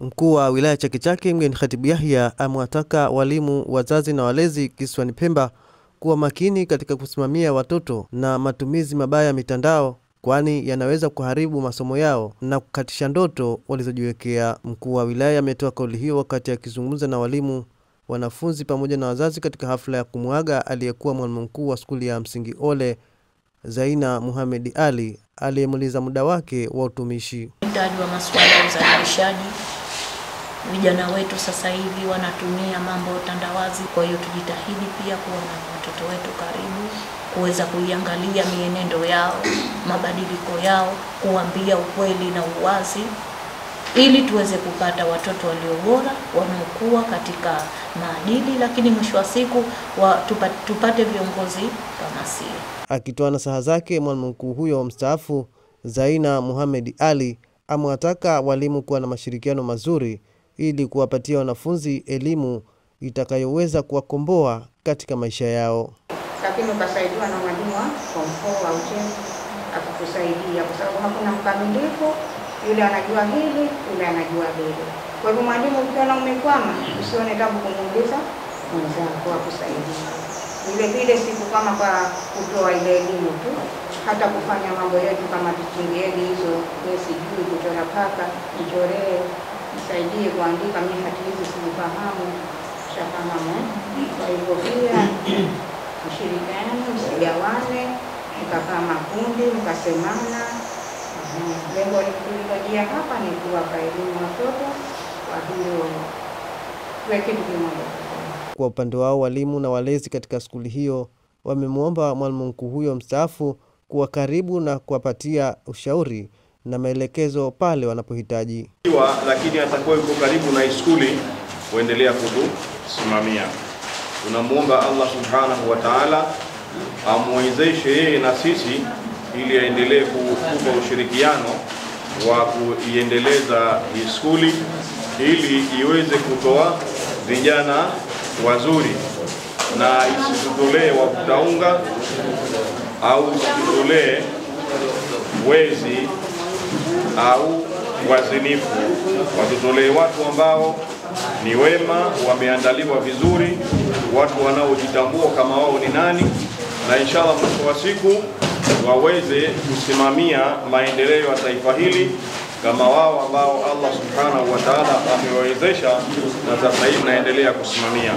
Mkuu wa wilaya Chake Chake Mgeni Khatibu Yahya amewataka walimu, wazazi na walezi kisiwani Pemba kuwa makini katika kusimamia watoto na matumizi mabaya ya mitandao, kwani yanaweza kuharibu masomo yao na kukatisha ndoto walizojiwekea. Mkuu wa wilaya ametoa kauli hiyo wakati akizungumza na walimu, wanafunzi pamoja na wazazi katika hafla ya kumuaga aliyekuwa mwalimu mkuu wa skuli ya msingi Ole Zaina Muhammad Ali aliyemaliza muda wake wa utumishi. Mtaji wa masuala ya uzalishaji, vijana wetu sasa hivi wanatumia mambo tandawazi, kwa hiyo tujitahidi pia kuwa na watoto wetu karibu, kuweza kuiangalia mienendo yao, mabadiliko yao, kuambia ukweli na uwazi ili tuweze kupata watoto walio bora wanaokuwa katika maadili, lakini mwisho wa siku tupate viongozi kama sisi. Akitoa nasaha zake, mwalimu mkuu huyo mstaafu Zaina Muhammad Ali amewataka walimu kuwa na mashirikiano mazuri ili kuwapatia wanafunzi elimu itakayoweza kuwakomboa katika maisha yao. Lakini ukasaidiwa na mwalimu wa form 4 au chini akakusaidia, kwa sababu hakuna mkamilifu, yule anajua hili, yule anajua lile. Kwa hivyo mwalimu ukiona umekwama, usione tabu kumuuliza mwenzako akusaidia. Vile vile siku kama kwa kutoa ile elimu tu, hata kufanya mambo yetu kama tuchingieni hizo, sijui kuchora paka, nichoree, nisaidie kuandika, mimi hati hizi sifahamu, shafahamu. Kwa hivyo pia mshirikiane, msigawane, mkakaa makundi, mkasemana. Lengo la hapa ni kuwapa elimu watoto, kwa hiyo tuwe kitu kimoja. Kwa upande wao, walimu na walezi katika skuli hiyo wamemwomba mwalimu mkuu huyo mstaafu kuwa karibu na kuwapatia ushauri na maelekezo pale wanapohitaji. Lakini atakuwa yuko karibu na skuli kuendelea kutusimamia. Tunamuomba Allah Subhanahu wa Ta'ala amwezeshe yeye na sisi ili aendelee kutupa ushirikiano wa kuiendeleza hii skuli ili iweze kutoa vijana wazuri na isitutolee wa kutaunga au isitutolee wezi au wazinifu. Watutolee watu ambao ni wema, wameandaliwa vizuri, watu wanaojitambua kama wao ni nani, na inshallah mwisho wa siku waweze kusimamia maendeleo ya taifa hili kama wao ambao Allah Subhanahu wa Ta'ala amewawezesha na sasa hivi naendelea kusimamia.